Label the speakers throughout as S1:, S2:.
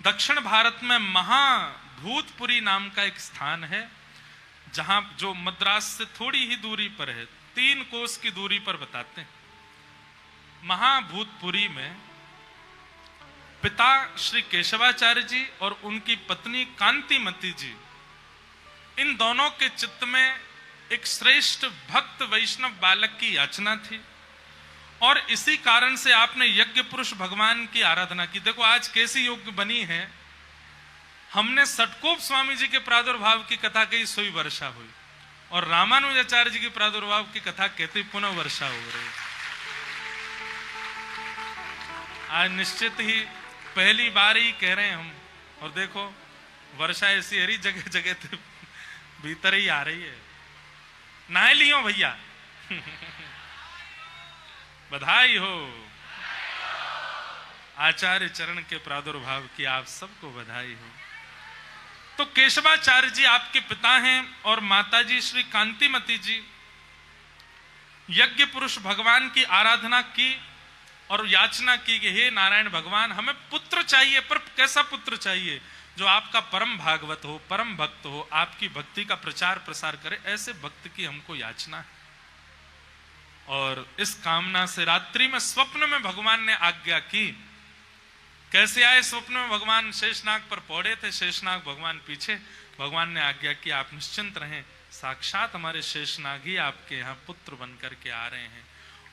S1: दक्षिण भारत में महाभूतपुरी नाम का एक स्थान है, जहां जो मद्रास से थोड़ी ही दूरी पर है, 3 कोस की दूरी पर बताते हैं। महाभूतपुरी में पिता श्री केशवाचार्य जी और उनकी पत्नी कांतिमती जी, इन दोनों के चित्त में एक श्रेष्ठ भक्त वैष्णव बालक की याचना थी, और इसी कारण से आपने यज्ञ पुरुष भगवान की आराधना की। देखो आज कैसी योग बनी है, हमने सटकोप स्वामी जी के प्रादुर्भाव की कथा कही, सोई वर्षा हुई, और रामानुजाचार्य जी के प्रादुर्भाव की कथा कहते पुनः वर्षा हो रही। आज निश्चित ही पहली बार ही कह रहे हैं हम, और देखो वर्षा ऐसी हरी जगह जगह भीतर ही आ रही है। नहा लियो भैया बधाई हो, आचार्य चरण के प्रादुर्भाव की आप सबको बधाई हो। तो केशवाचार्य जी आपके पिता हैं, और माताजी श्री कांतिमती जी यज्ञ पुरुष भगवान की आराधना की और याचना की कि हे नारायण भगवान, हमें पुत्र चाहिए, पर कैसा पुत्र चाहिए? जो आपका परम भागवत हो, परम भक्त हो, आपकी भक्ति का प्रचार प्रसार करे, ऐसे भक्त की हमको याचना है। और इस कामना से रात्रि में स्वप्न में भगवान ने आज्ञा की। कैसे आए स्वप्न में? भगवान शेषनाग पर पौड़े थे, शेषनाग भगवान पीछे। भगवान ने आज्ञा की आप निश्चिंत रहें, साक्षात हमारे शेषनाग ही आपके यहाँ पुत्र बनकर के आ रहे हैं,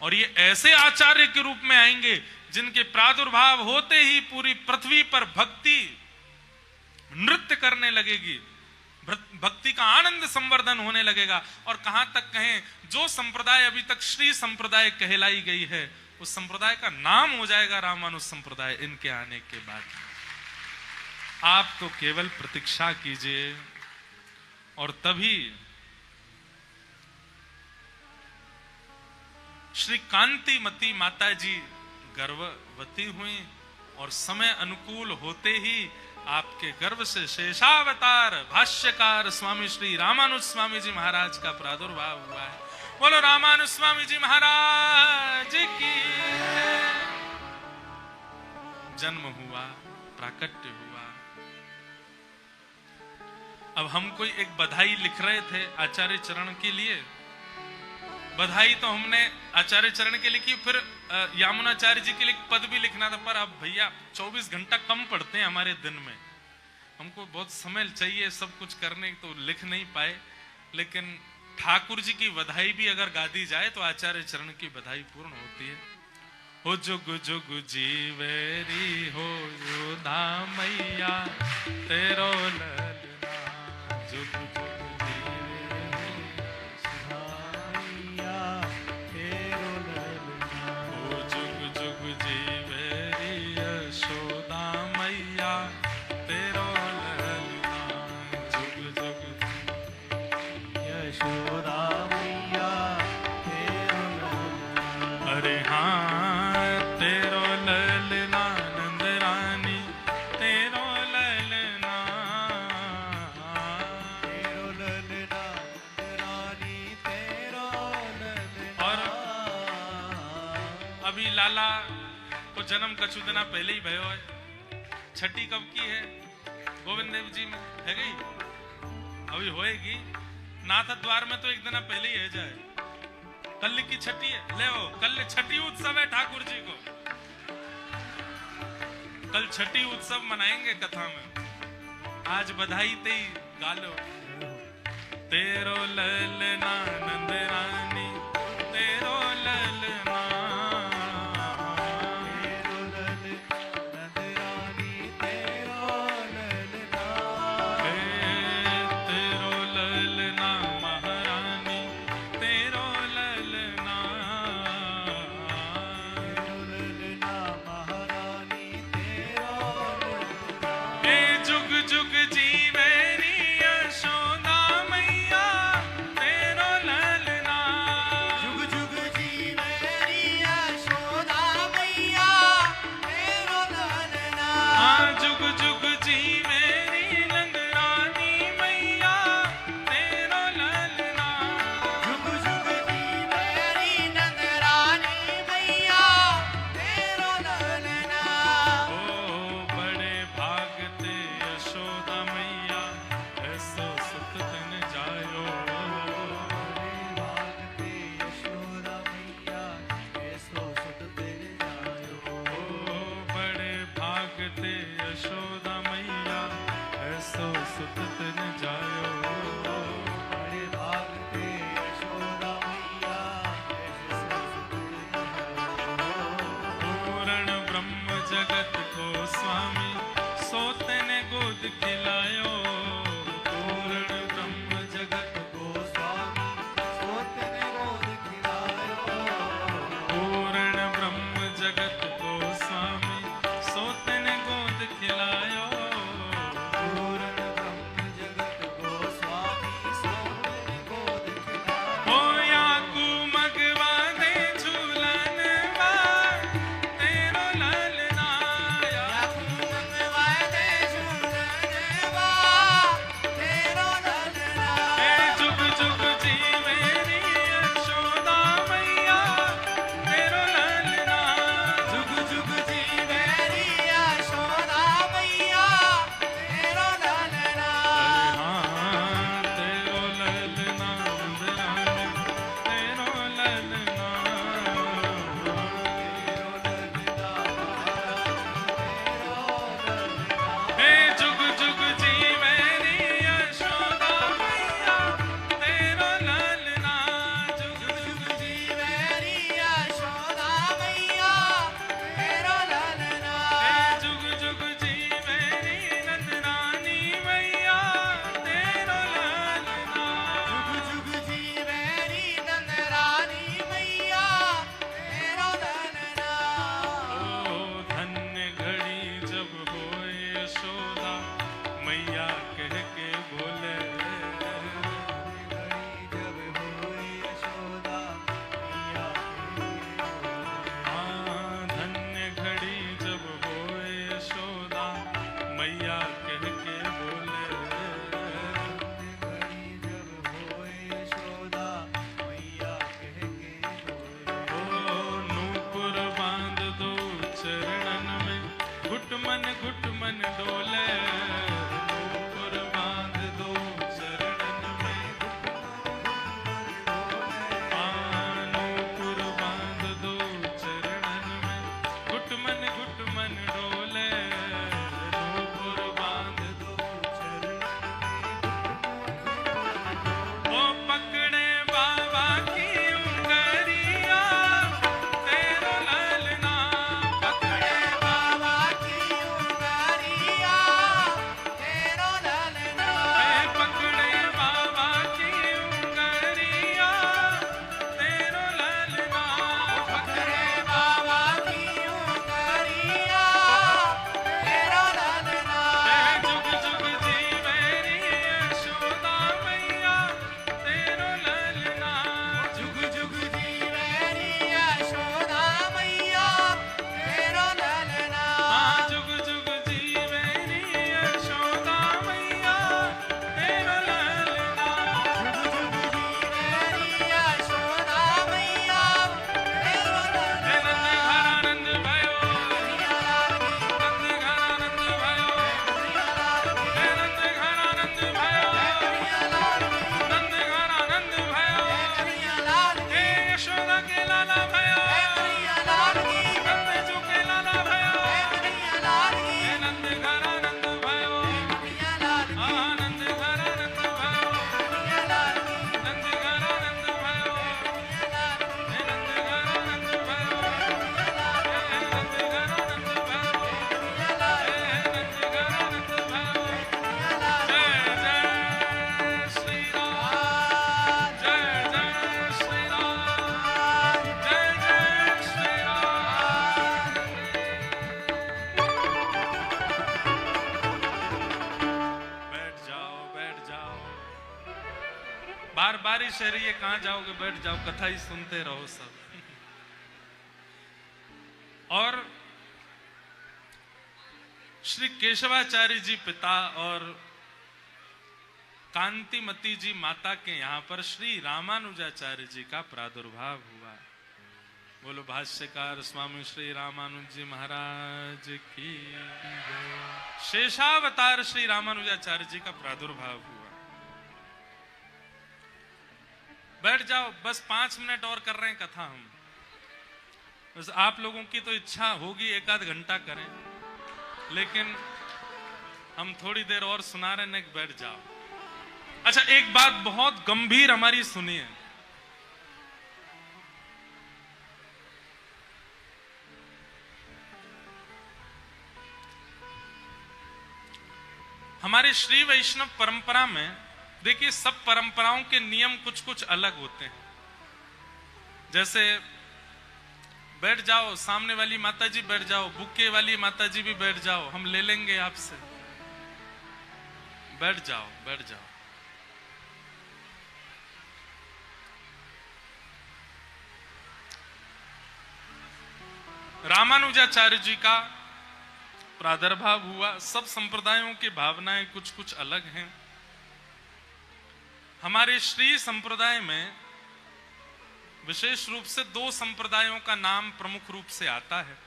S1: और ये ऐसे आचार्य के रूप में आएंगे जिनके प्रादुर्भाव होते ही पूरी पृथ्वी पर भक्ति नृत्य करने लगेगी, भक्ति का आनंद संवर्धन होने लगेगा। और कहां तक कहें, जो संप्रदाय अभी तक श्री संप्रदाय कहलाई गई है, उस संप्रदाय का नाम हो जाएगा रामानुज संप्रदाय इनके आने के बाद। आप तो केवल प्रतीक्षा कीजिए, और तभी श्री कांतिमती माता जी गर्भवती हुई, और समय अनुकूल होते ही आपके गर्भ से शेषावतार भाष्यकार स्वामी श्री रामानुज स्वामी जी महाराज का प्रादुर्भाव हुआ है। बोलो रामानुज स्वामी जी महाराज की। जन्म हुआ, प्राकट्य हुआ। अब हम कोई एक बधाई लिख रहे थे आचार्य चरण के लिए। बधाई तो हमने आचार्य चरण के लिखी, फिर यामुनाचार्य जी के लिए पद भी लिखना था, पर अब भैया 24 घंटा कम पड़ते हैं हमारे दिन में, हमको बहुत समय चाहिए सब कुछ करने, तो लिख नहीं पाए। लेकिन ठाकुर जी की बधाई भी अगर गा दी जाए तो आचार्य चरण की बधाई पूर्ण होती है। हो जुग जुग जीवेरी हो योधा मैया तेरो ललना, जुग जुग लाला को जन्म कछु दिना पहले ही भयो है। छठी कब की है? गोविंद देव जी में है गई, अभी होएगी। नाथ द्वार में तो एक दिन पहले ही है जाए। कल की छठी है, ले ओ, कल छठी उत्सव है ठाकुर जी को, कल छठी उत्सव मनाएंगे कथा में। आज बधाई ते ही गालो, तेरो ललना नंद रानी, तेरो ललना, खिलायो, पूर्ण ब्रह्म जगत गोस्वामी
S2: सोतन गोद खिलायो,
S1: पूर्ण ब्रह्म जगत गोस्वामी सोतन गोद खिलायो,
S2: पूर्ण ब्रह्म जगत गोस्वामी सोतन गोद खिलायो।
S1: हो याकू मगवा दे झूलन बा तेरो ललना,
S2: याकू मंगवाए दे झूलन बा तेरो ललना,
S1: हे जुग जुग जीवेरी यशोदा मैया तेरो ललना,
S2: जुग जुग जीवेरी यशोदा मैया तेरो ललना,
S1: हाँ तेरो ललना रानी तेरो ललना, हे जुग जुग जीवेरी यशोदा मैया तेरो ललना, जुग
S2: जुग जीवेरी यशोदा मैया तेरो ललना,
S1: हे जुग जुग जीवेरी नंदरानी मैया तेरो ललना,
S2: जुग जुग जीवेरी नंदरानी मैया तेरो ललना।
S1: ओ धन्य घड़ी जब होए यशोदा मैया कह के बोले,
S2: जब होई यशोदा मैया
S1: हाँ धन्य घड़ी जब होए यशोदा मैया कह के बोले,
S2: घड़ी जब होई यशोदा मैया कह के बोले,
S1: ओ नूपुर बांध दो चरणन में घुटमन डोले, नूपुर बांध दो चरणन में नूपुर बांध दो चरणन में घुटमन डोले, नूपुर बांध दो ओ पकड़े बाबा की उंगरिया तेरो ललना,
S2: पकड़े बाबा की उंगरिया तेरो ललना,
S1: हे पकड़े बाबा की उंगरिया तेरो ललना,
S2: पकड़े बाबा की उंगरिया तेरो ललना,
S1: हे जुग जुग जीवेरी यशोदा मैया तेरो ललना,
S2: जुग जुग जीवेरी यशोदा मैया तेरो ललना,
S1: हाँ जुग जुग जीवेरी यशोदा मैया तेरो ललना,
S2: जुग जुग जीवेरी यशोदा मैया तेरो
S1: हे
S2: ललना,
S1: नंद घरानंद भयो,
S2: कन्हैया लाल की,
S1: नंद घरानंद भयो,
S2: कन्हैया लाल की,
S1: हे नंद घरानंद भयो,
S2: कन्हैया लाल की,
S1: नंद घरानंद भयो,
S2: कन्हैया लाल की,
S1: हे यशोदा के लाला भयो,
S2: कन्हैया लाल की,
S1: नंद जो के लाला भयो,
S2: कन्हैया लाल की,
S1: हे नंद घरानंद भयो,
S2: कन्हैया लाल की,
S1: आनंद घरानंद भयो,
S2: कन्हैया लाल की,
S1: नंद घरानंद भयो,
S2: कन्हैया लाल की,
S1: हे नंद घरानंद भयो,
S2: कन्हैया लाल की,
S1: हे नंद घरानंद भयो,
S2: कन्हैया लाल की,
S1: हे नंद घरानंद भयो,
S2: कन्हैया लाल की,
S1: जय जय श्री राम, जय जय श्री राम, जय जय श्री राम। बैठ जाओ बार बारिश है रही है, कहां जाओगे, बैठ जाओ, कथा ही सुनते रहो सब। और श्री केशवाचार्य जी पिता और कांतिमती जी माता के यहाँ पर श्री रामानुजाचार्य जी का प्रादुर्भाव हुआ। बोलो भाष्यकार स्वामी श्री रामानुज जी महाराज की जय। शेषावतार श्री रामानुजाचार्य जी का प्रादुर्भाव हुआ। बैठ जाओ, बस 5 मिनट और कर रहे हैं कथा हम। बस आप लोगों की तो इच्छा होगी 1 आध घंटा करें, लेकिन हम थोड़ी देर और सुना रहे हैं, बैठ जाओ। अच्छा, एक बात बहुत गंभीर हमारी सुनिए। हमारे श्री वैष्णव परंपरा में देखिए सब परंपराओं के नियम कुछ कुछ अलग होते हैं। जैसे बैठ जाओ, सामने वाली माता जी बैठ जाओ, बुके वाली माता जी भी बैठ जाओ, हम ले लेंगे आपसे, बैठ जाओ बैठ जाओ। रामानुजाचार्य जी का प्रादुर्भाव हुआ। सब संप्रदायों की भावनाएं कुछ कुछ अलग हैं। हमारे श्री संप्रदाय में विशेष रूप से दो संप्रदायों का नाम प्रमुख रूप से आता है।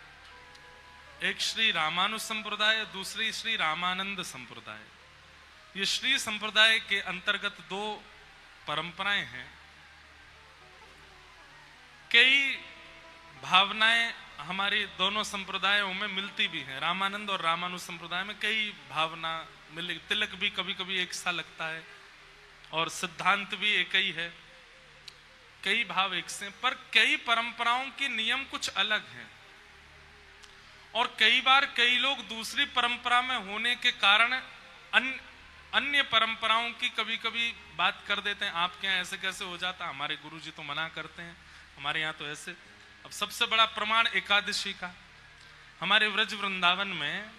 S1: एक श्री रामानु संप्रदाय, दूसरी श्री रामानंद संप्रदाय। ये श्री संप्रदाय के अंतर्गत दो परंपराएं हैं। कई भावनाएं हमारी दोनों संप्रदायों में मिलती भी हैं। रामानंद और रामानु संप्रदाय में कई भावना मिल, तिलक भी कभी कभी एक सा लगता है और सिद्धांत भी एक ही है, कई भाव एक से, पर कई परंपराओं के नियम कुछ अलग हैं। और कई बार कई लोग दूसरी परंपरा में होने के कारण अन्य परंपराओं की कभी कभी बात कर देते हैं। आपके यहाँ ऐसे कैसे हो जाता, हमारे गुरुजी तो मना करते हैं, हमारे यहाँ तो ऐसे। अब सबसे बड़ा प्रमाण एकादशी का, हमारे व्रज वृंदावन में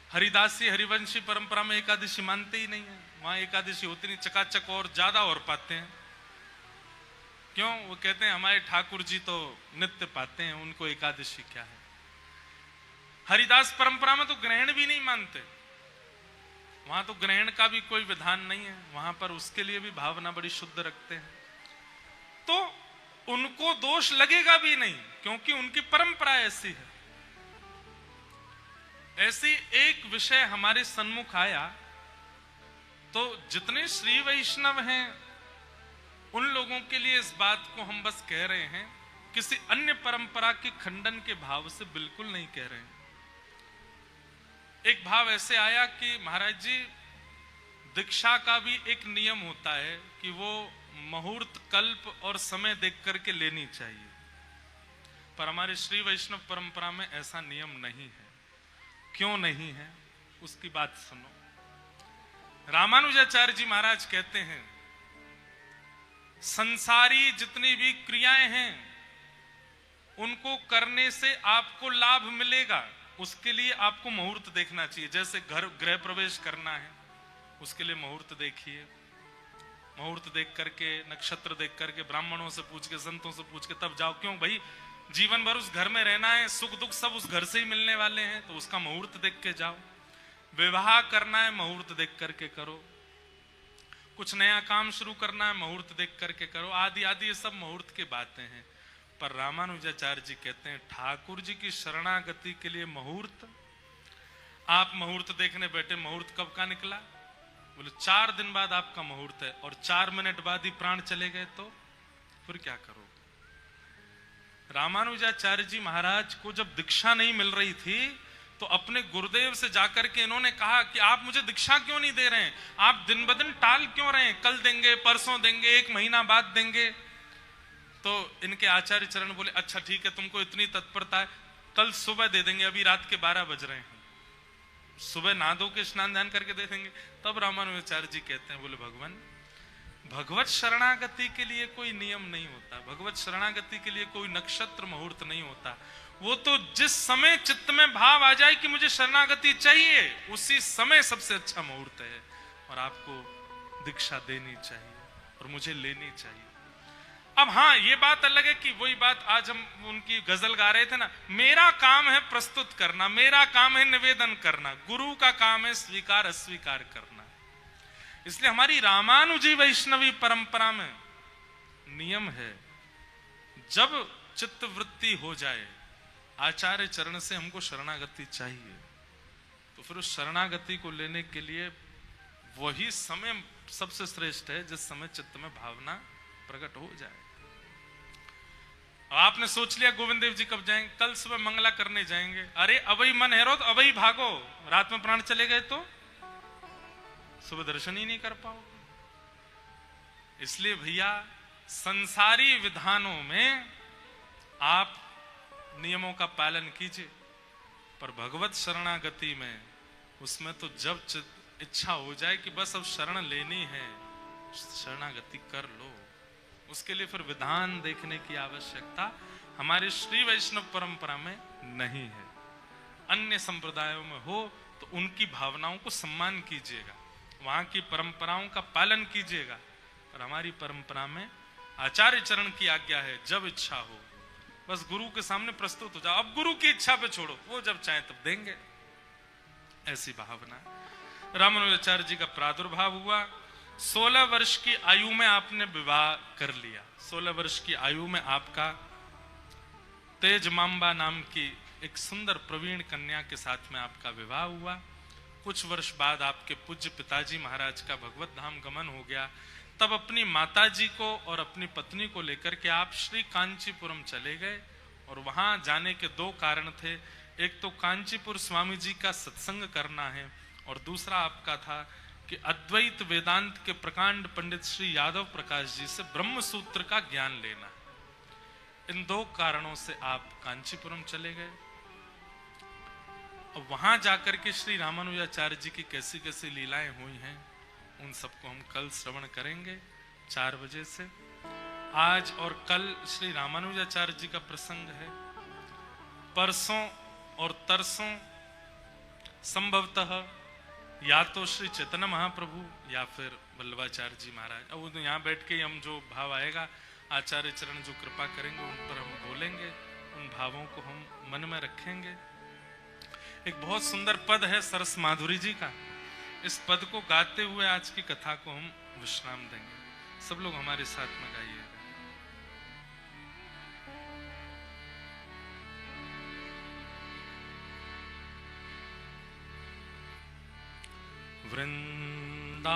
S1: हरिदासी हरिवंशी परंपरा में एकादशी मानते ही नहीं है। वहां एकादशी होती नहीं, चकाचक और ज्यादा और पाते हैं। क्यों? वो कहते हैं हमारे ठाकुर जी तो नित्य पाते हैं, उनको एकादशी क्या है। हरिदास परंपरा में तो ग्रहण भी नहीं मानते, वहां तो ग्रहण का भी कोई विधान नहीं है, वहां पर उसके लिए भी भावना बड़ी शुद्ध रखते हैं। तो उनको दोष लगेगा भी नहीं, क्योंकि उनकी परंपरा ऐसी है। ऐसी एक विषय हमारे सन्मुख आया तो जितने श्री वैष्णव हैं उन लोगों के लिए इस बात को हम बस कह रहे हैं, किसी अन्य परंपरा के खंडन के भाव से बिल्कुल नहीं कह रहे हैं। एक भाव ऐसे आया कि महाराज जी, दीक्षा का भी एक नियम होता है कि वो मुहूर्त कल्प और समय देख करके लेनी चाहिए, पर हमारे श्री वैष्णव परंपरा में ऐसा नियम नहीं है। क्यों नहीं है उसकी बात सुनो। रामानुजाचार्य जी महाराज कहते हैं, संसारी जितनी भी क्रियाएं हैं उनको करने से आपको लाभ मिलेगा, उसके लिए आपको मुहूर्त देखना चाहिए। जैसे घर गृह प्रवेश करना है, उसके लिए मुहूर्त देखिए, मुहूर्त देख करके, नक्षत्र देख करके, ब्राह्मणों से पूछ के, संतों से पूछ के तब जाओ। क्यों भाई, जीवन भर उस घर में रहना है, सुख दुख सब उस घर से ही मिलने वाले हैं, तो उसका मुहूर्त देख के जाओ। विवाह करना है, मुहूर्त देख करके करो। कुछ नया काम शुरू करना है, मुहूर्त देख करके करो। आदि आदि ये सब मुहूर्त की बातें हैं। पर रामानुजाचार्य जी कहते हैं, ठाकुर जी की शरणागति के लिए मुहूर्त, आप मुहूर्त देखने बैठे, मुहूर्त कब का निकला? बोले 4 दिन बाद आपका मुहूर्त है, और 4 मिनट बाद ही प्राण चले गए तो फिर क्या करोगे? रामानुजाचार्य जी महाराज को जब दीक्षा नहीं मिल रही थी तो अपने गुरुदेव से जाकर के इन्होंने कहा कि आप मुझे दीक्षा क्यों नहीं दे रहे हैं, आप दिन ब दिन टाल क्यों रहे हैं, कल देंगे, परसों देंगे, 1 महीना बाद देंगे। तो इनके आचार्य चरण बोले, अच्छा ठीक है, तुमको इतनी तत्परता है, कल सुबह दे देंगे, अभी रात के 12 बज रहे हैं, सुबह नहा धो के स्नान ध्यान करके दे देंगे। तब रामानुजाचार्य जी कहते हैं, बोले भगवान, भगवत शरणागति के लिए कोई नियम नहीं होता, भगवत शरणागति के लिए कोई नक्षत्र मुहूर्त नहीं होता। वो तो जिस समय चित्त में भाव आ जाए कि मुझे शरणागति चाहिए, उसी समय सबसे अच्छा मुहूर्त है, और आपको दीक्षा देनी चाहिए और मुझे लेनी चाहिए। अब हाँ, ये बात अलग है कि वही बात आज हम उनकी गजल गा रहे थे ना, मेरा काम है प्रस्तुत करना, मेरा काम है निवेदन करना, गुरु का काम है स्वीकार अस्वीकार करना। इसलिए हमारी रामानुजी वैष्णवी परंपरा में नियम है, जब चित्त वृत्ति हो जाए, आचार्य चरण से हमको शरणागति चाहिए, तो फिर उस शरणागति को लेने के लिए वही समय सबसे श्रेष्ठ है जिस समय चित्त में भावना प्रकट हो जाए। आपने सोच लिया गोविंद देव जी कब जाएंगे, कल सुबह मंगला करने जाएंगे, अरे अबई मन है रो तो अबई भागो, रात में प्राण चले गए तो सुबह दर्शन ही नहीं कर पाओगे। इसलिए भैया, संसारी विधानों में आप नियमों का पालन कीजिए, पर भगवत शरणागति में उसमें तो जब इच्छा हो जाए कि बस अब शरण लेनी है, शरणागति कर लो, उसके लिए फिर विधान देखने की आवश्यकता हमारी श्री वैष्णव परंपरा में नहीं है। अन्य संप्रदायों में हो तो उनकी भावनाओं को सम्मान कीजिएगा, वहां की परंपराओं का पालन कीजिएगा, और हमारी परंपरा में आचार्य चरण की आज्ञा है, जब इच्छा हो बस गुरु के सामने प्रस्तुत हो जाओ, अब गुरु की इच्छा पे छोड़ो, वो जब चाहे तब देंगे, ऐसी भावना। रामानुजाचार्य जी का प्रादुर्भाव हुआ, 16 वर्ष की आयु में आपने विवाह कर लिया। 16 वर्ष की आयु में आपका तेज मांबा नाम की एक सुंदर प्रवीण कन्या के साथ में आपका विवाह हुआ। कुछ वर्ष बाद आपके पूज्य पिताजी महाराज का भगवत धाम गमन हो गया। तब अपनी माताजी को और अपनी पत्नी को लेकर के आप श्री कांचीपुरम चले गए, और वहां जाने के दो कारण थे। एक तो कांचीपुर स्वामी जी का सत्संग करना है, और दूसरा आपका था कि अद्वैत वेदांत के प्रकांड पंडित श्री यादव प्रकाश जी से ब्रह्म सूत्र का ज्ञान लेना। इन दो कारणों से आप कांचीपुरम चले गए। और वहां जाकर के श्री रामानुजाचार्य जी की कैसी कैसी लीलाएं हुई हैं, उन सबको हम कल श्रवण करेंगे 4 बजे से। आज और कल श्री रामानुजाचार्य जी का प्रसंग है। परसों और तरसों संभवतः या तो श्री चैतन्य महाप्रभु या फिर वल्लभाचार्य जी महाराज। अब तो यहाँ बैठ के हम जो भाव आएगा, आचार्य चरण जो कृपा करेंगे उन पर हम बोलेंगे, उन भावों को हम मन में रखेंगे। एक बहुत सुंदर पद है सरस माधुरी जी का, इस पद को गाते हुए आज की कथा को हम विश्राम देंगे। सब लोग हमारे साथ में गाइएगा। वृंदावन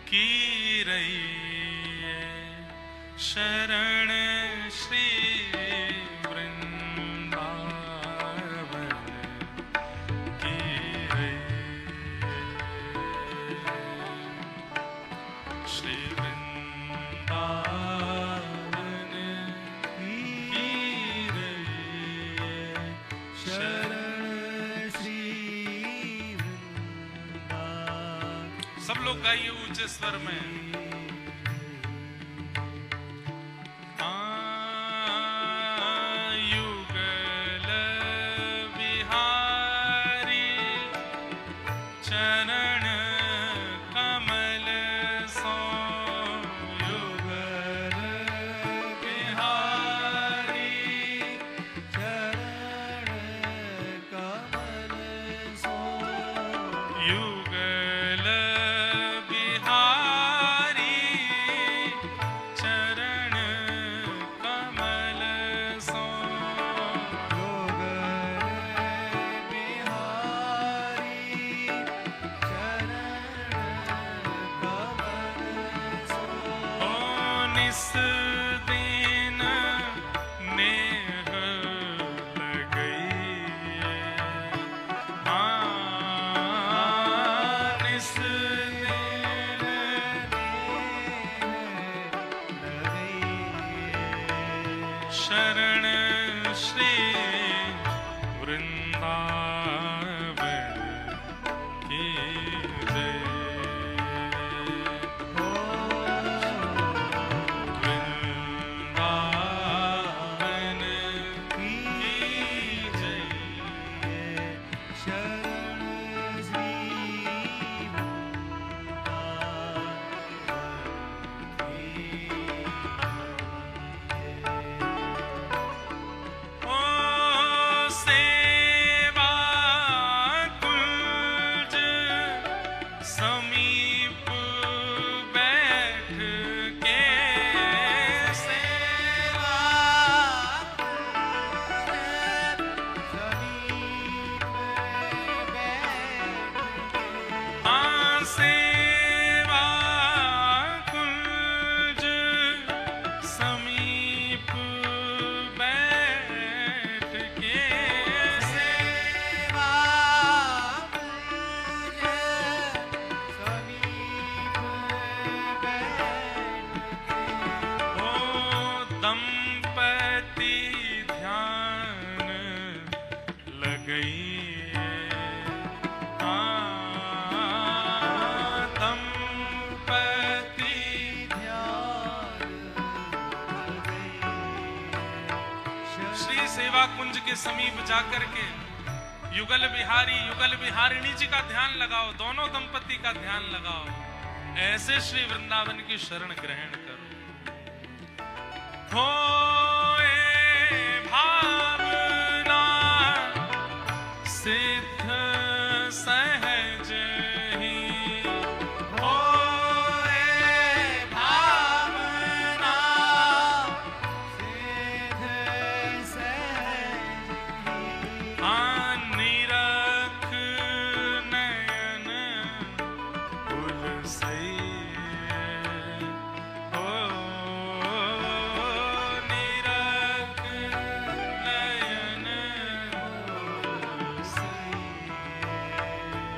S1: की रैये शरण श्री सब लोग गाइए ऊंचे स्वर में। युगल बिहारी चरण कमल सो, युगल बिहारी
S2: चरण कमल सो,
S1: युगल शरण श्री वृंदावन की जय। वृंदावन की जय।
S2: शरण श्री
S1: गई सेवा कुंज के समीप जाकर के युगल बिहारिणी जी का ध्यान लगाओ, दोनों दंपति का ध्यान लगाओ, ऐसे श्री वृंदावन की शरण ग्रहण करो। होए भावना सिद्ध सहज ही,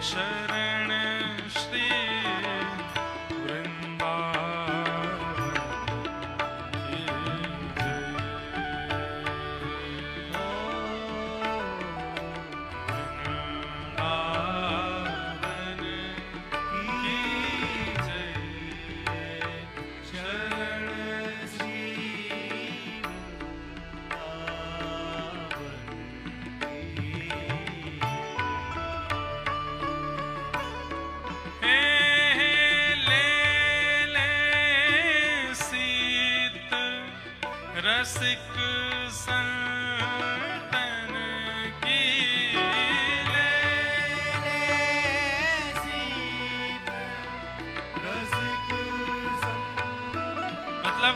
S1: शरण श्री वृंदावन की जय, वृंदावन की जय, शरण श्री रसिक संतन की मतलब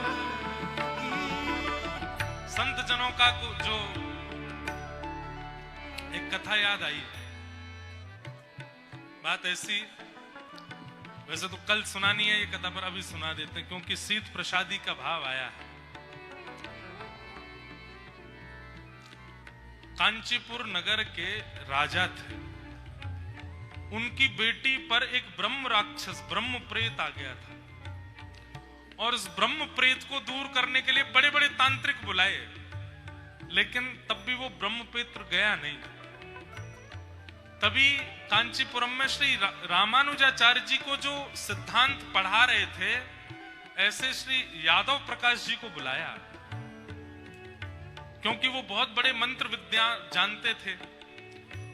S1: संत जनों का जो एक कथा याद आई। बात ऐसी, वैसे तो कल सुनानी है ये कथा, पर अभी सुना देते हैं क्योंकि शीत प्रसादी का भाव आया है। कांचीपुर नगर के राजा थे, उनकी बेटी पर एक ब्रह्म राक्षस ब्रह्म प्रेत आ गया था और इस ब्रह्म प्रेत को दूर करने के लिए बड़े बड़े तांत्रिक बुलाए, लेकिन तब भी वो ब्रह्म प्रेत गया नहीं। तभी कांचीपुरम में श्री रामानुजाचार्य जी को जो सिद्धांत पढ़ा रहे थे, ऐसे श्री यादव प्रकाश जी को बुलाया, क्योंकि वो बहुत बड़े मंत्र विद्या जानते थे।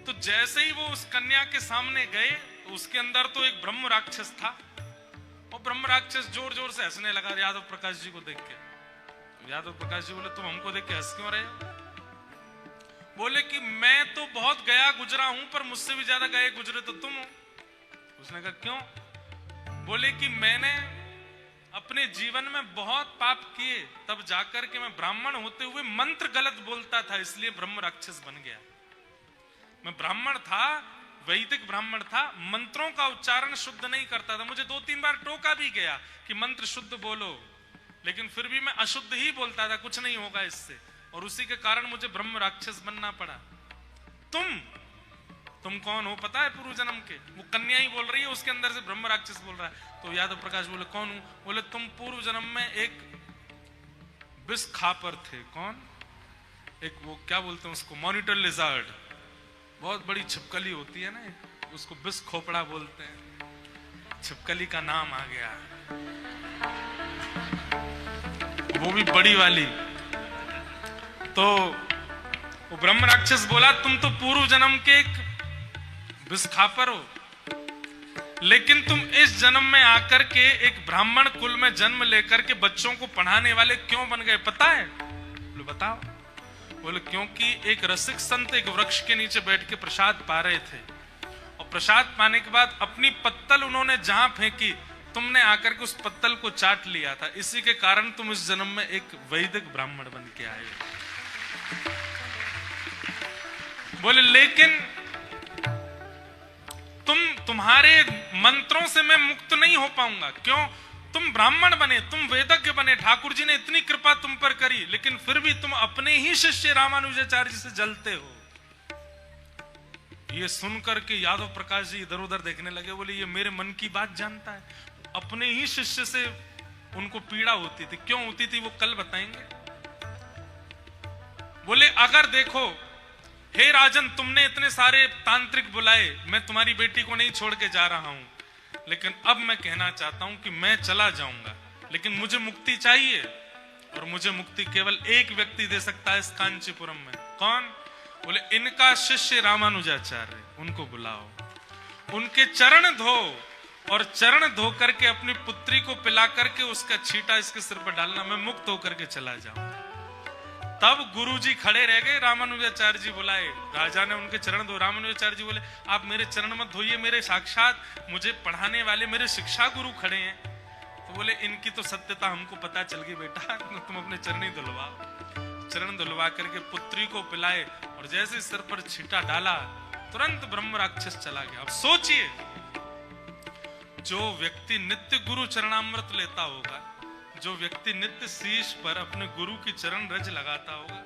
S1: तो जैसे ही वो उस कन्या के सामने गए, तो उसके अंदर तो एक ब्रह्म राक्षस था, और ब्रह्म राक्षस जोर जोर से हंसने लगा यादव प्रकाश जी को देख के। यादव प्रकाश जी बोले, तुम हमको देख के हंस क्यों रहे हो? बोले कि मैं तो बहुत गया गुजरा हूं, पर मुझसे भी ज्यादा गए गुजरे तो तुम हो। उसने कहा क्यों? बोले कि मैंने अपने जीवन में बहुत पाप किए, तब जाकर के मैं ब्राह्मण होते हुए मंत्र गलत बोलता था, इसलिए ब्रह्म राक्षस बन गया। मैं ब्राह्मण था, वैदिक ब्राह्मण था, मंत्रों का उच्चारण शुद्ध नहीं करता था। मुझे 2-3 बार टोका भी गया कि मंत्र शुद्ध बोलो, लेकिन फिर भी मैं अशुद्ध ही बोलता था, कुछ नहीं होगा इससे, और उसी के कारण मुझे ब्रह्म राक्षस बनना पड़ा। तुम कौन हो पता है पूर्व जन्म के? वो कन्या ही बोल रही है, उसके अंदर से ब्रह्म राक्षस बोल रहा है। तो यादव प्रकाश बोले कौन हूं? बोले तुम पूर्व जन्म में एक विष खापर थे। कौन? एक वो क्या बोलते हैं उसको, मॉनिटर लिजार्ड, बहुत बड़ी छिपकली होती है ना, उसको विष खोपड़ा बोलते हैं। छिपकली का नाम आ गया, वो भी बड़ी वाली। तो वो ब्रह्म राक्षस बोला, तुम तो पूर्व जन्म के एक विष खापर हो, लेकिन तुम इस जन्म में आकर के एक ब्राह्मण कुल में जन्म लेकर के बच्चों को पढ़ाने वाले क्यों बन गए पता है? बोले बताओ। बोले क्योंकि एक रसिक संत एक वृक्ष के नीचे बैठ के प्रसाद पा रहे थे, और प्रसाद पाने के बाद अपनी पत्तल उन्होंने जहां फेंकी, तुमने आकर के उस पत्तल को चाट लिया था, इसी के कारण तुम इस जन्म में एक वैदिक ब्राह्मण बन के आए। बोले लेकिन तुम्हारे मंत्रों से मैं मुक्त नहीं हो पाऊंगा। क्यों? तुम ब्राह्मण बने, तुम वेदज्ञ बने, ठाकुर जी ने इतनी कृपा तुम पर करी, लेकिन फिर भी तुम अपने ही शिष्य रामानुजाचार्य से जलते हो। ये सुनकर के यादव प्रकाश जी इधर उधर देखने लगे। बोले ये मेरे मन की बात जानता है। अपने ही शिष्य से उनको पीड़ा होती थी। क्यों होती थी वो कल बताएंगे। बोले अगर देखो हे राजन, तुमने इतने सारे तांत्रिक बुलाए, मैं तुम्हारी बेटी को नहीं छोड़ के जा रहा हूं, लेकिन अब मैं कहना चाहता हूं कि मैं चला जाऊंगा, लेकिन मुझे मुक्ति चाहिए, और मुझे मुक्ति केवल एक व्यक्ति दे सकता है इस कांचीपुरम में। कौन? बोले इनका शिष्य रामानुजाचार्य, उनको बुलाओ, उनके चरण धो, और चरण धो करके अपनी पुत्री को पिला करके उसका छींटा इसके सिर पर डालना, मैं मुक्त होकर के चला जाऊं। तब गुरुजी खड़े रह गए, रामानुजाचार्य जी बुलाए, राजा ने उनके चरण धो। रामानुजाचार्य जी बोले आप मेरे चरण मत धोइए, मेरे साक्षात मुझे पढ़ाने वाले मेरे शिक्षा गुरु खड़े हैं। तो बोले इनकी तो सत्यता हमको पता चल गई बेटा, तुम अपने चरण ही धुलवाओ। चरण धुलवा करके पुत्री को पिलाए, और जैसे सिर पर छींटा डाला तुरंत ब्रह्म राक्षस चला गया। अब सोचिए, जो व्यक्ति नित्य गुरु चरणामृत लेता होगा, जो व्यक्ति नित्य शीश पर अपने गुरु की चरण रज लगाता होगा,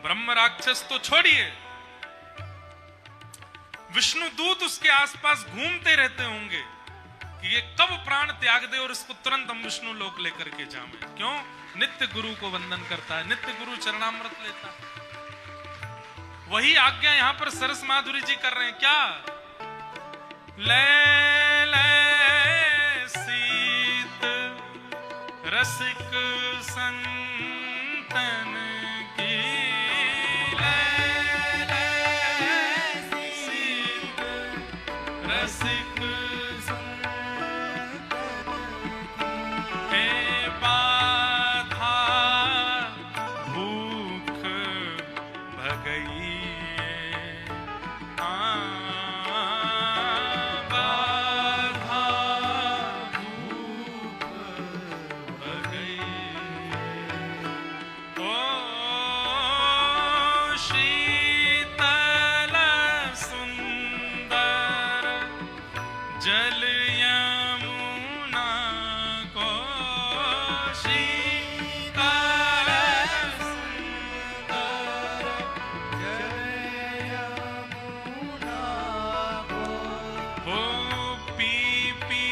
S1: ब्रह्म राक्षस तो छोड़िए, विष्णु दूत उसके आसपास घूमते रहते होंगे कि ये कब प्राण त्याग दे और इसको तुरंत हम विष्णु लोक लेकर के जाएं। क्यों? नित्य गुरु को वंदन करता है, नित्य गुरु चरणामृत लेता है। वही आज्ञा यहां पर सरस माधुरी जी कर रहे हैं। क्या? ले ले सीत रसिक संतन की, ले ले सीत रसिक संतन की, हे बाधा भूख भगई, जल यमुना को शीतल सुंदर,
S2: जल यमुना को
S1: हो पी पी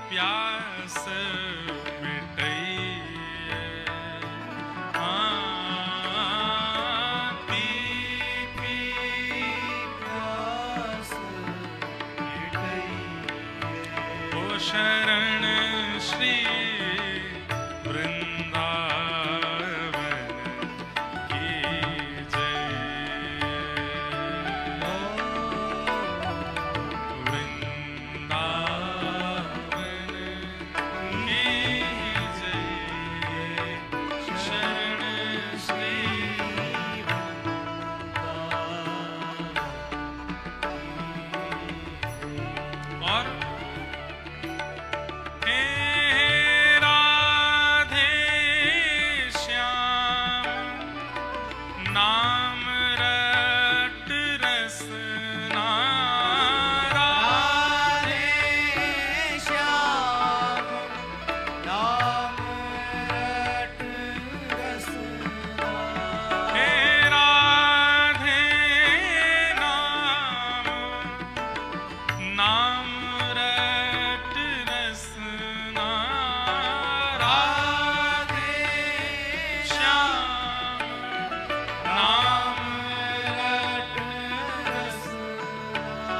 S1: प्यास मिटई, पी पी
S2: प्यास
S1: शरण श्री वृंदावन की जय, वृंदावन की जय, शरण श्री और नाम रट रसना,
S2: राधे श्याम नाम रट रसना,
S1: हे राधे नाम, नाम रट रसना, राधे श्याम नाम रट रसना,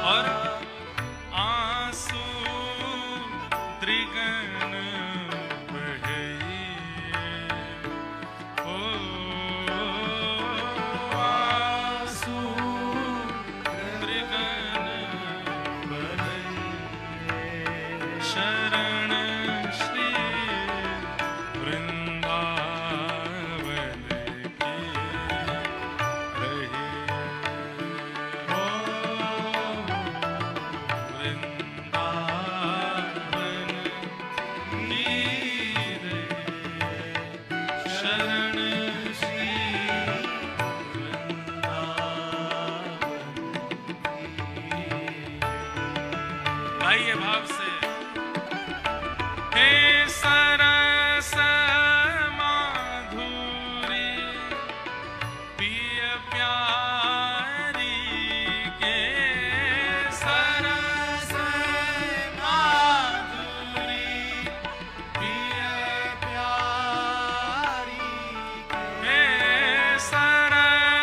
S1: और आंसू त्रिगन बहइए, ओ आंसू त्रिगन बहइए, शरण श्री वृंदावन की रही, ओ वृंदावन की रही, शरण श्री वृंदावन। गाइए भाव से, हे सरस माधुरी पिय प्यारी के, सरस माधुरी
S2: प्यारी
S1: हे सरस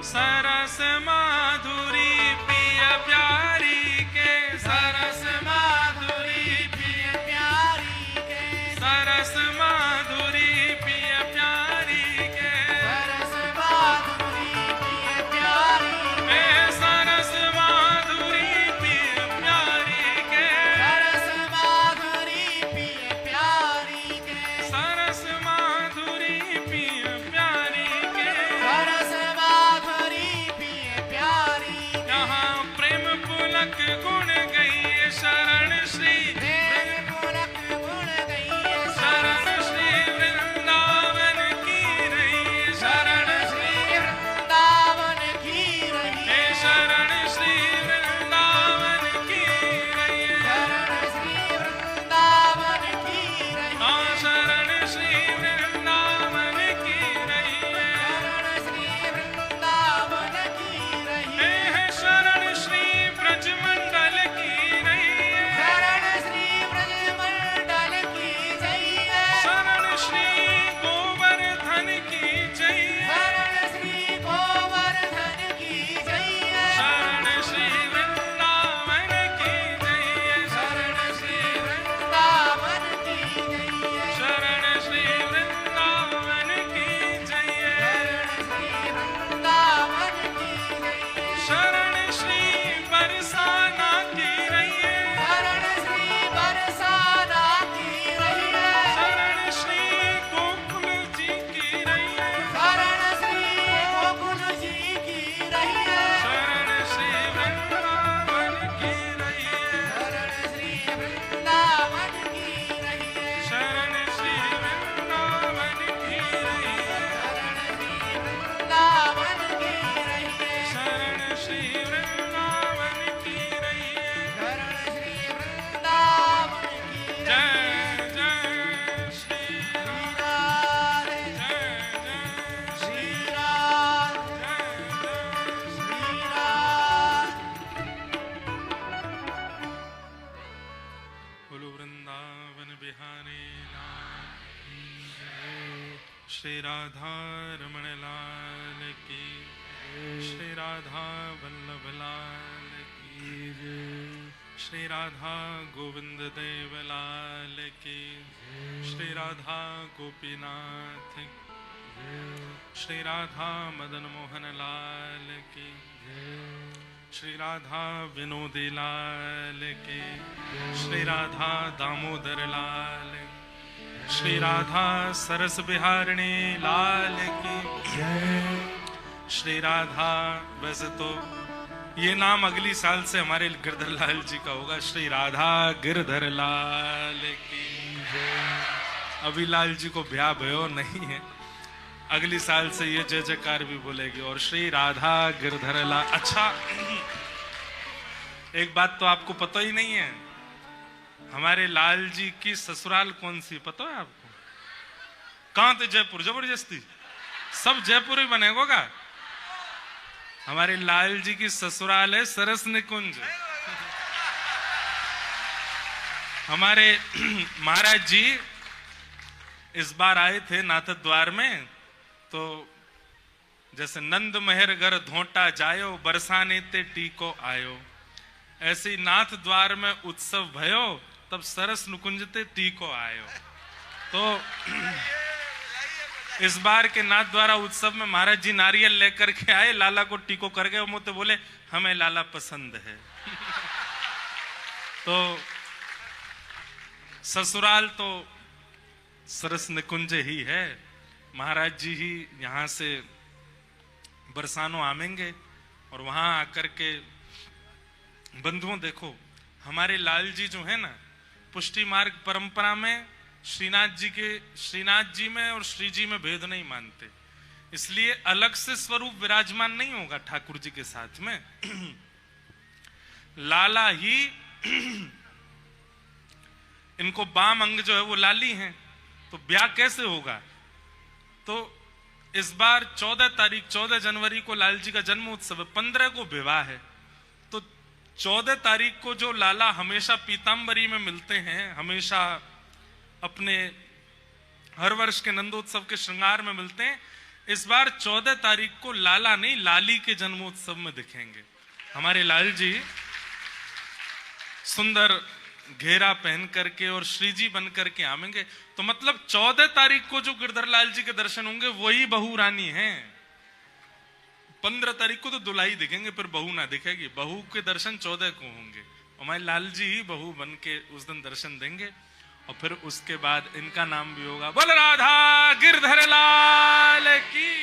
S1: सरस माधुरी पिय प्यारी के,
S2: सरस माधुरी पिय प्यारी के,
S1: सरस माधुरी पिय प्यारी के,
S2: सरस माधुरी पिय प्यारी
S1: ए सरस माधुरी पिय प्यारी के,
S2: सरस माधुरी पिय प्यारी के,
S1: सरस माधुरी पिय प्यारी के,
S2: सरस माधुरी पिय प्यारी के।
S1: यहाँ प्रेम पुलक गुण गई शरण श्री,
S2: प्रेम पुलक गुण गई
S1: शरण श्री वृंदावन की रही,
S2: शरण श्री वृंदावन की रही,
S1: हे शरण श्री वृंदावन की रही,
S2: शरण श्री वृंदावन की रही,
S1: हाँ शरण श्री वृंदावन की रही,
S2: शरण श्री वृंदावन की रही,
S1: हे शरण श्री ब्रजमंडल की रही,
S2: शरण श्री ब्रजमंडल की जय,
S1: शरण श्री गोवर्धन की जय,
S2: शरण श्री गोवर्धन की जय,
S1: शरण श्री वृंदावन की जय,
S2: शरण श्री वृंदावन की जय,
S1: शरण श्री वृंदावन की जय,
S2: शरण श्री वृंदावन की जय,
S1: शरण श्री बरसाना की रही,
S2: शरण श्री बरसाना की रही,
S1: शरण श्री गोकुल जी की रही,
S2: शरण श्री गोकुल जी की
S1: शरण श्री वृंदावन की रही,
S2: शरण श्री वृंदावन की रही,
S1: शरण श्री वृंदावन की रही,
S2: शरण श्री वृंदावन की
S1: बिहारी लाल श्री राधा रमण लाल की, श्री राधा वल्लभ लाल की, श्री राधा गोविंद देव लाल की, श्री राधा गोपीनाथ की, श्री राधा मदन मोहन लाल की, श्री राधा विनोदी लाल की, श्री राधा दामोदर लाल, श्री राधा सरस बिहारिणी लाल की, श्री राधा। वैसे तो ये नाम अगली साल से हमारे गिरधर लाल जी का होगा, श्री राधा गिरधर लाल की। अभी लाल जी को ब्याह भयो नहीं है, अगली साल से ये जय जयकार भी बोलेगी। और श्री राधा गिरधर लाल। अच्छा, एक बात तो आपको पता ही नहीं है, हमारे लाल जी की ससुराल कौन सी पता है आपको? कहां थे? जयपुर। जबरदस्ती सब जयपुर ही बनेगा का? हमारे लाल जी की ससुराल है सरस निकुंज। हमारे महाराज जी इस बार आए थे नाथ द्वार में, तो जैसे नंद मेहर घर धोटा जायो, बरसाने ते टीको आयो, ऐसे ही नाथ द्वार में उत्सव भयो, तब सरस नुकुंजते टीको आयो। तो इस बार के नाथ द्वारा उत्सव में महाराज जी नारियल लेकर के आए, लाला को टीको कर गए, मुझे बोले हमें लाला पसंद है। तो ससुराल तो सरस निकुंज ही है, महाराज जी ही यहाँ से बरसानो आमेंगे और वहां आकर के बंधुओं देखो, हमारे लाल जी जो है ना, पुष्टि मार्ग परंपरा में श्रीनाथ जी में और श्री जी में भेद नहीं मानते, इसलिए अलग से स्वरूप विराजमान नहीं होगा ठाकुर जी के साथ में। लाला ही इनको बाम अंग जो है वो लाली हैं, तो ब्याह कैसे होगा? तो इस बार 14 जनवरी को लाल जी का जन्म उत्सव है, 15 को विवाह है, तो 14 तारीख को जो लाला हमेशा पीताम्बरी में मिलते हैं, हमेशा अपने हर वर्ष के नंदोत्सव के श्रृंगार में मिलते हैं, इस बार 14 तारीख को लाला नहीं लाली के जन्मोत्सव में दिखेंगे। हमारे लाल जी सुंदर घेरा पहन करके और श्री जी बन करके आवेंगे। तो मतलब 14 तारीख को जो गिरधर लाल जी के दर्शन होंगे वही बहू रानी हैं। 15 तारीख को तो दुल्हाई दिखेंगे, फिर बहू ना दिखेगी। बहू के दर्शन 14 को होंगे। हमारे लाल जी ही बहू बन के उस दिन दर्शन देंगे और फिर उसके बाद इनका नाम भी होगा बोल राधा गिरधर लाल की।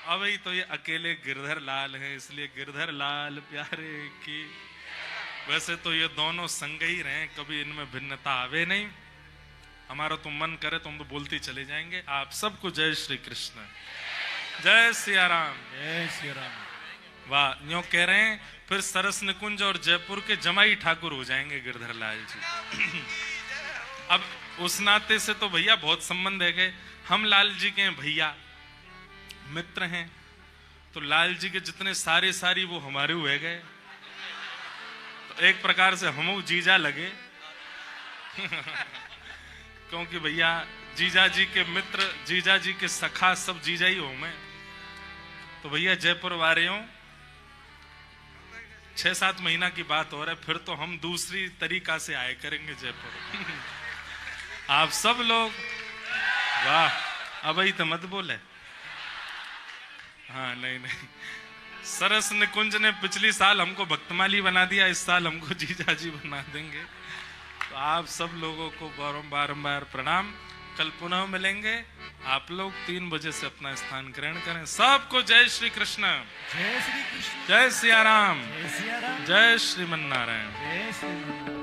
S1: अब ही तो ये अकेले गिरधर लाल हैं, इसलिए गिरधर लाल प्यारे की। वैसे तो ये दोनों संग ही रहे, कभी इनमें भिन्नता आवे नहीं। हमारा तो मन करे तो हम तो बोलते चले जाएंगे। आप सबको जय श्री कृष्ण, जय सिया राम,
S2: जय श्री राम।
S1: वाह, यूं कह रहे हैं फिर सरस निकुंज और जयपुर के जमाई ठाकुर हो जाएंगे गिरधर लाल जी। अब उस नाते से तो भैया बहुत संबंध है गए। हम लाल जी के भैया मित्र हैं, तो लाल जी के जितने सारी वो हमारे हुए गए। तो एक प्रकार से हम जीजा लगे क्योंकि भैया जीजा जी के मित्र, जीजा जी के सखा सब जीजा ही हो मैं। तो भैया जयपुर वारियों 6-7 महीना की बात हो रहा है, फिर तो हम दूसरी तरीका से आए करेंगे जयपुर। आप सब लोग वाह, अब ही तो मत बोले। हाँ नहीं, सरस निकुंज ने पिछली साल हमको भक्तमाली बना दिया, इस साल हमको जीजा जी बना देंगे। तो आप सब लोगों को बारंबार प्रणाम। कल पुनः मिलेंगे। आप लोग 3 बजे से अपना स्थान ग्रहण करें। सबको जय श्री कृष्ण,
S2: जय श्री कृष्ण,
S1: जय सिया राम,
S2: जय सिया राम,
S1: जय श्रीमन नारायण।
S2: जय श्री राम।